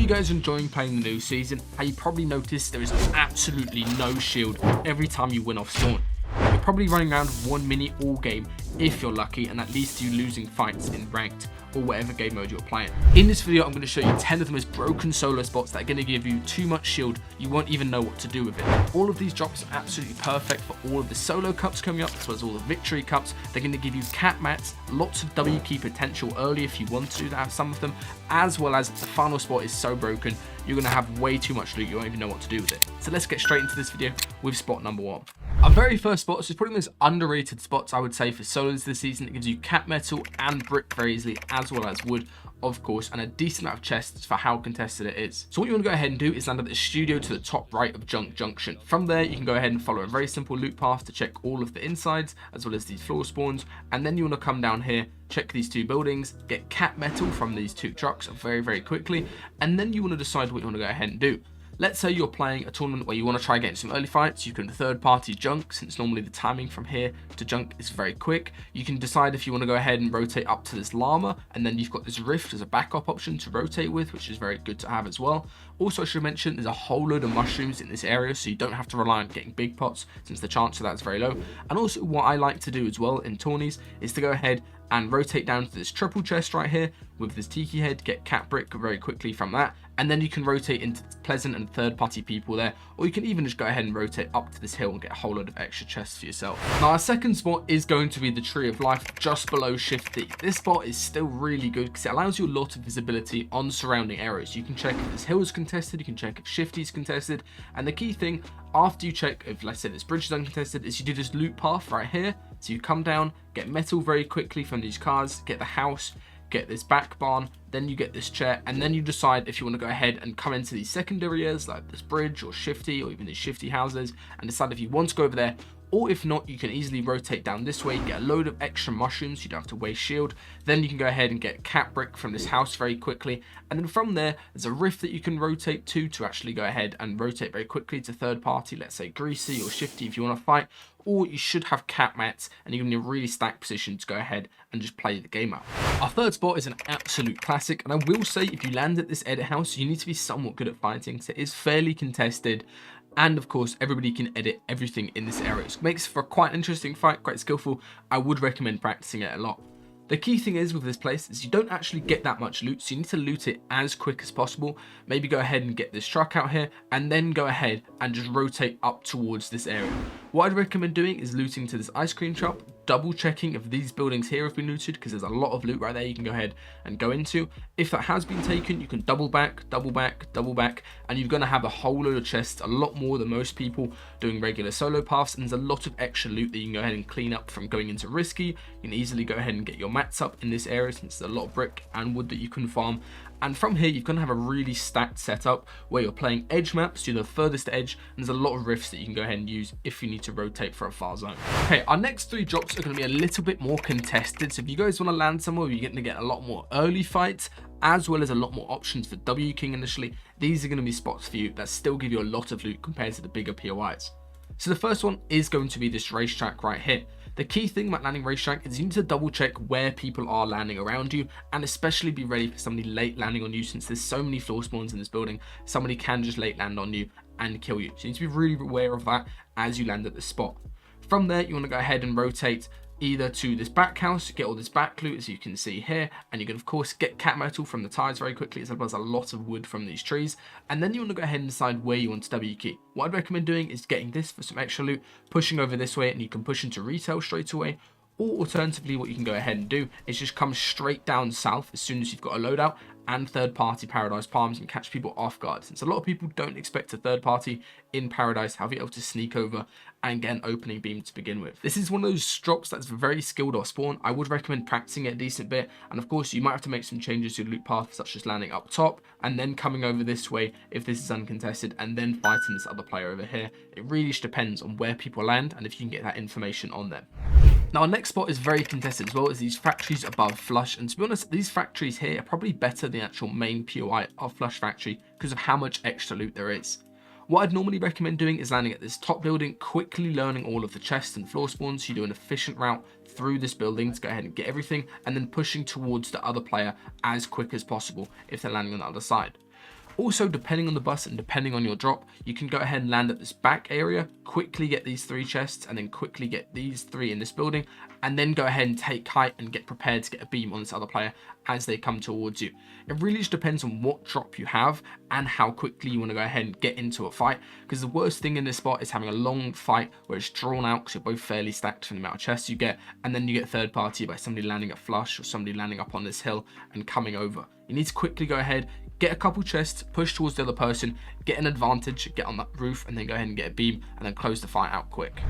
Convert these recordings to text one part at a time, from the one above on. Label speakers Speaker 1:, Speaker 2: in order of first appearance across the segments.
Speaker 1: you guys are enjoying playing the new season, how you probably noticed there is absolutely no shield every time you win off spawn. You're probably running around with one mini all game if you're lucky, and that leads to you losing fights in ranked or whatever game mode you're playing. In this video, I'm going to show you 10 of the most broken solo spots that are going to give you too much shield, you won't even know what to do with it. All of these drops are absolutely perfect for all of the solo cups coming up, as well as all the victory cups. They're going to give you cap mats, lots of W key potential early if you want to have some of them, as well as the final spot is so broken, you're going to have way too much loot, you won't even know what to do with it. So let's get straight into this video with spot number 1. Our very first spot is probably the most underrated spots, I would say, for solos this season. It gives you cap metal and brick very easily, as well as wood, of course, and a decent amount of chests for how contested it is. So what you want to go ahead and do is land at the studio to the top right of Junk Junction. From there, you can go ahead and follow a very simple loot path to check all of the insides, as well as these floor spawns. And then you want to come down here, check these 2 buildings, get cap metal from these 2 trucks very, very quickly. And then you want to decide what you want to go ahead and do. Let's say you're playing a tournament where you want to try getting some early fights. You can third-party junk, since normally the timing from here to junk is very quick. You can decide if you want to go ahead and rotate up to this llama, and then you've got this rift as a backup option to rotate with, which is very good to have as well. Also, I should mention there's a whole load of mushrooms in this area, so you don't have to rely on getting big pots, since the chance of that is very low. And also, what I like to do as well in tourneys is to go ahead and rotate down to this triple chest right here with this tiki head, get cat brick very quickly from that, and then you can rotate into pleasant and third-party people there, or you can even just go ahead and rotate up to this hill and get a whole load of extra chests for yourself. Now, our second spot is going to be the Tree of Life just below Shifty. This spot is still really good because it allows you a lot of visibility on surrounding areas. You can check if this hill is contested, you can check if Shifty is contested, and the key thing after you check if, let's say, this bridge is uncontested, is you do this loot path right here. So you come down, get metal very quickly from these cars, get the house, get this back barn, then you get this chair, and then you decide if you want to go ahead and come into these secondary areas like this bridge or Shifty, or even these Shifty houses, and decide if you want to go over there. Or if not, you can easily rotate down this way, get a load of extra mushrooms, you don't have to waste shield. Then you can go ahead and get cat brick from this house very quickly. And then from there, there's a rift that you can rotate to actually go ahead and rotate very quickly to third party, let's say Greasy or Shifty if you want to fight. Or you should have cap mats, and you're in a really stacked position to go ahead and just play the game out. Our third spot is an absolute classic, and I will say if you land at this edit house, you need to be somewhat good at fighting, so it is fairly contested. And of course, everybody can edit everything in this area. So it makes for quite an interesting fight, quite skillful. I would recommend practicing it a lot. The key thing is with this place is you don't actually get that much loot, so you need to loot it as quick as possible. Maybe go ahead and get this truck out here, and then go ahead and just rotate up towards this area. What I'd recommend doing is looting to this ice cream shop, double checking if these buildings here have been looted, because there's a lot of loot right there you can go ahead and go into. If that has been taken, you can double back, and you're going to have a whole load of chests, a lot more than most people doing regular solo paths, and there's a lot of extra loot that you can go ahead and clean up from going into risky. You can easily go ahead and get your mats up in this area, since there's a lot of brick and wood that you can farm. And from here, you're going to have a really stacked setup where you're playing edge maps to the furthest edge, and there's a lot of rifts that you can go ahead and use if you need to rotate for a far zone. Okay, our next 3 drops are going to be a little bit more contested, so if you guys want to land somewhere where you're going to get a lot more early fights, as well as a lot more options for W King initially, these are going to be spots for you that still give you a lot of loot compared to the bigger POIs. So the first one is going to be this racetrack right here. The key thing about landing racetrack is you need to double check where people are landing around you, and especially be ready for somebody late landing on you, since there's so many floor spawns in this building. Somebody can just late land on you and kill you. So you need to be really aware of that as you land at this spot. From there, you want to go ahead and rotate either to this back house, get all this back loot as you can see here, and you can of course get cat metal from the tires very quickly, as well as a lot of wood from these trees. And then you want to go ahead and decide where you want to W key. What I'd recommend doing is getting this for some extra loot, pushing over this way, and you can push into retail straight away. Or alternatively, what you can go ahead and do is just come straight down south as soon as you've got a loadout and third-party Paradise Palms and catch people off guard, since a lot of people don't expect a third-party in Paradise, how you're able to sneak over and get an opening beam to begin with. This is one of those drops that's very skilled off spawn. I would recommend practicing it a decent bit, and of course you might have to make some changes to your loot path, such as landing up top and then coming over this way if this is uncontested, and then fighting this other player over here. It really just depends on where people land and if you can get that information on them. Now, our next spot is very contested as well, as these factories above Flush, and to be honest, these factories here are probably better than the actual main POI of Flush Factory because of how much extra loot there is. What I'd normally recommend doing is landing at this top building, quickly learning all of the chests and floor spawns, so you do an efficient route through this building to go ahead and get everything, and then pushing towards the other player as quick as possible if they're landing on the other side. Also, depending on the bus and depending on your drop, you can go ahead and land at this back area, quickly get these 3 chests, and then quickly get these 3 in this building, and then go ahead and take height and get prepared to get a beam on this other player as they come towards you. It really just depends on what drop you have and how quickly you want to go ahead and get into a fight, because the worst thing in this spot is having a long fight where it's drawn out because you're both fairly stacked from the amount of chests you get, and then you get third party by somebody landing at flush or somebody landing up on this hill and coming over. You need to quickly go ahead, get a couple chests, push towards the other person, get an advantage, get on that roof, and then go ahead and get a beam, and then close the fight out quick.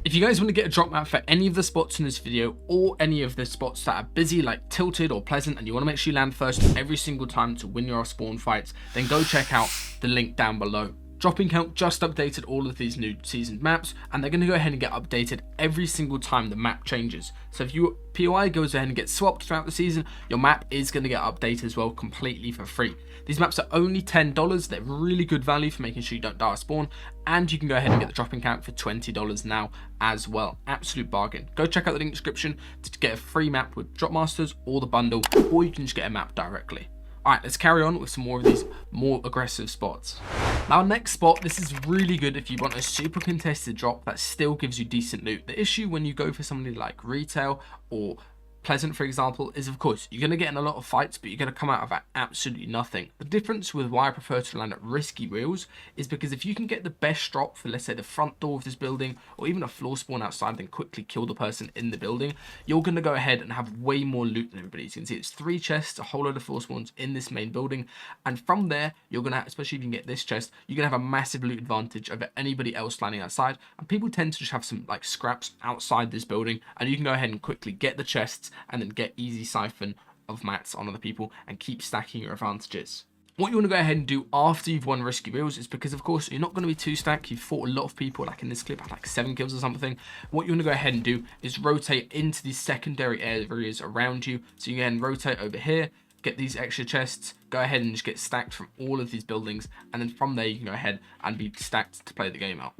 Speaker 1: If you guys want to get a drop map for any of the spots in this video, or any of the spots that are busy like Tilted or Pleasant, and you want to make sure you land first every single time to win your spawn fights, then go check out the link down below. Dropping Count just updated all of these new seasoned maps, and they're going to go ahead and get updated every single time the map changes. So if your POI goes ahead and gets swapped throughout the season, your map is going to get updated as well, completely for free. These maps are only $10. They're really good value for making sure you don't die at spawn, and you can go ahead and get the Dropping Count for $20 now as well. Absolute bargain. Go check out the link description to get a free map with Drop Masters or the bundle, or you can just get a map directly. Alright, let's carry on with some more of these more aggressive spots. Now, next spot, this is really good if you want a super contested drop that still gives you decent loot. The issue when you go for somebody like Retail or Pleasant, for example, is of course you're going to get in a lot of fights, but you're going to come out of that absolutely nothing. The difference with why I prefer to land at risky wheels is because if you can get the best drop for, let's say, the front door of this building or even a floor spawn outside, then quickly kill the person in the building, you're going to go ahead and have way more loot than everybody. As you can see, it's 3 chests, a whole load of floor spawns in this main building, and from there you're going to have, especially if you can get this chest, you're going to have a massive loot advantage over anybody else landing outside. And people tend to just have some like scraps outside this building, and you can go ahead and quickly get the chests and then get easy siphon of mats on other people and keep stacking your advantages. What you want to go ahead and do after you've won risky wheels is, because of course you're not going to be too stacked, you've fought a lot of people, like in this clip I had like 7 kills or something. What you want to go ahead and do is rotate into these secondary areas around you. So you can rotate over here, get these extra chests, go ahead and just get stacked from all of these buildings, and then from there you can go ahead and be stacked to play the game out.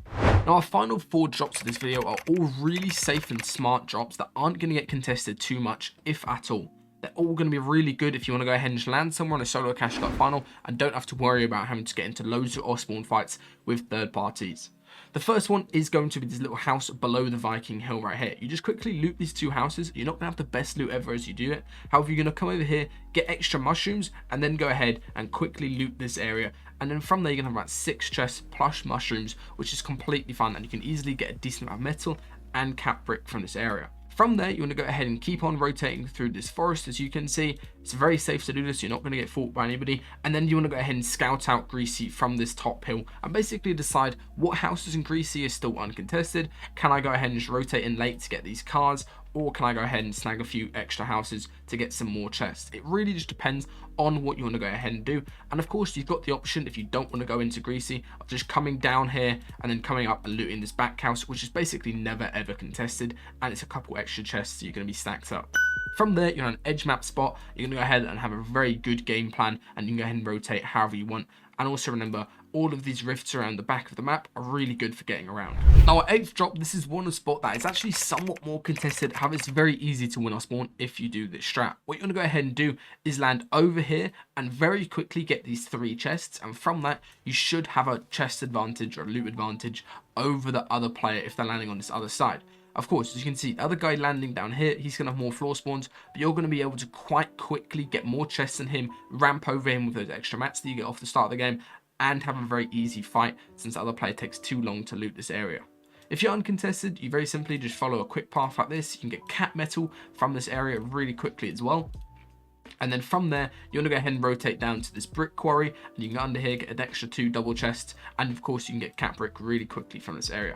Speaker 1: Now, our final 4 drops of this video are all really safe and smart drops that aren't going to get contested too much, if at all. They're all going to be really good if you want to go ahead and just land somewhere on a solo cash cup final and don't have to worry about having to get into loads of off-spawn fights with third parties. The first one is going to be this little house below the Viking Hill right here. You just quickly loot these 2 houses. You're not going to have the best loot ever as you do it. However, you're going to come over here, get extra mushrooms, and then go ahead and quickly loot this area. And then from there, you're going to have about 6 chests plus mushrooms, which is completely fine. And you can easily get a decent amount of metal and cap brick from this area. From there, you want to go ahead and keep on rotating through this forest. As you can see, it's very safe to do this. You're not going to get fought by anybody. And then you want to go ahead and scout out Greasy from this top hill and basically decide what houses in Greasy is still uncontested. Can I go ahead and just rotate in late to get these cars? Or can I go ahead and snag a few extra houses to get some more chests? It really just depends on what you want to go ahead and do. And of course, you've got the option, if you don't want to go into Greasy, of just coming down here and then coming up and looting this back house, which is basically never ever contested. And it's a couple extra chests, so you're going to be stacked up. From there, you're on an edge map spot. You're going to go ahead and have a very good game plan, and you can go ahead and rotate however you want. And also remember, all of these rifts around the back of the map are really good for getting around. Now, our 8th drop, this is one spot that is actually somewhat more contested. However, it's very easy to win our spawn if you do this strat. What you want to go ahead and do is land over here and very quickly get these 3 chests. And from that, you should have a chest advantage or a loot advantage over the other player if they're landing on this other side. Of course, as you can see, the other guy landing down here, he's going to have more floor spawns, but you're going to be able to quite quickly get more chests than him, ramp over him with those extra mats that you get off the start of the game, and have a very easy fight since the other player takes too long to loot this area. If you're uncontested, you very simply just follow a quick path like this. You can get cat metal from this area really quickly as well. And then from there, you want to go ahead and rotate down to this brick quarry, and you can go under here, get an extra 2 double chests, and of course you can get cat brick really quickly from this area.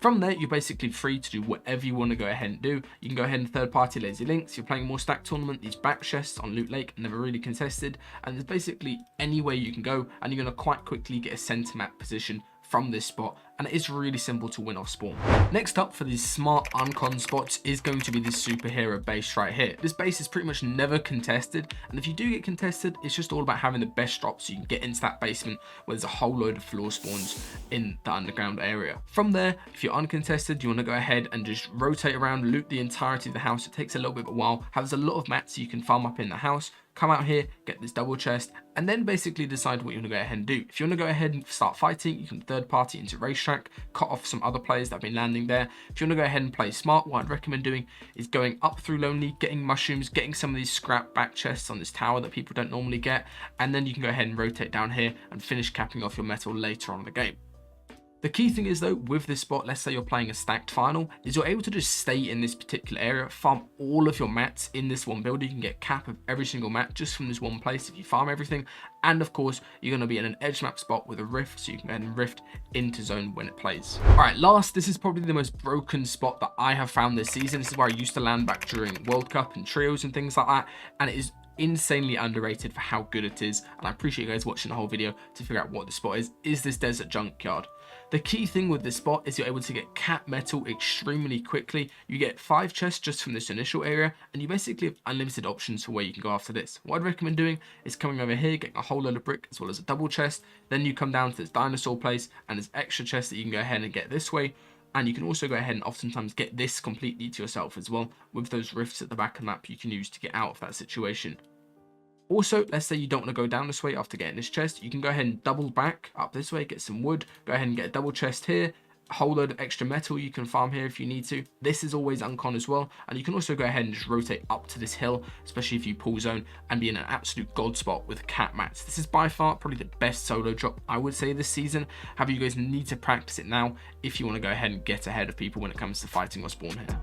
Speaker 1: From there, you're basically free to do whatever you want to go ahead and do. You can go ahead and third-party lazy links. You're playing more stack tournament. These back chests on Loot Lake are never really contested. And there's basically any way you can go, and you're going to quite quickly get a center map position from this spot, and it is really simple to win off spawn. Next up for these smart Uncon spots is going to be this superhero base right here. This base is pretty much never contested, and if you do get contested, it's just all about having the best drop so you can get into that basement where there's a whole load of floor spawns in the underground area. From there, if you're uncontested, you want to go ahead and just rotate around, loot the entirety of the house. It takes a little bit of a while, has a lot of mats so you can farm up in the house. come out here, get this double chest, and then basically decide what you want to go ahead and do. If you want to go ahead and start fighting, you can third party into racetrack, cut off some other players that have been landing there. If you want to go ahead and play smart, what I'd recommend doing is going up through lonely, getting mushrooms, getting some of these scrap back chests on this tower that people don't normally get, and then you can go ahead and rotate down here and finish capping off your metal later on in the game. The key thing is though, with this spot, let's say you're playing a stacked final, is you're able to just stay in this particular area, farm all of your mats in this one build. You can get cap of every single mat just from this one place if you farm everything. And of course, you're going to be in an edge map spot with a rift, so you can go ahead and rift into zone when it plays. All right, last, this is probably the most broken spot that I have found this season. This is where I used to land back during World Cup and trios and things like that. And it is insanely underrated for how good it is. And I appreciate you guys watching the whole video to figure out what the spot is this desert junkyard. The key thing with this spot is you're able to get cap metal extremely quickly. You get 5 chests just from this initial area, and you basically have unlimited options for where you can go after this. What I'd recommend doing is coming over here, getting a whole load of brick as well as a double chest. Then you come down to this dinosaur place, and there's extra chests that you can go ahead and get this way. And you can also go ahead and oftentimes get this completely to yourself as well, with those rifts at the back of the map you can use to get out of that situation. Also, let's say you don't want to go down this way after getting this chest, you can go ahead and double back up this way, get some wood, go ahead and get a double chest here, a whole load of extra metal you can farm here if you need to. This is always Uncon as well, and you can also go ahead and just rotate up to this hill, especially if you pull zone, and be in an absolute god spot with cat mats. This is by far probably the best solo drop I would say this season. However, you guys need to practice it now if you want to go ahead and get ahead of people when it comes to fighting or spawn here.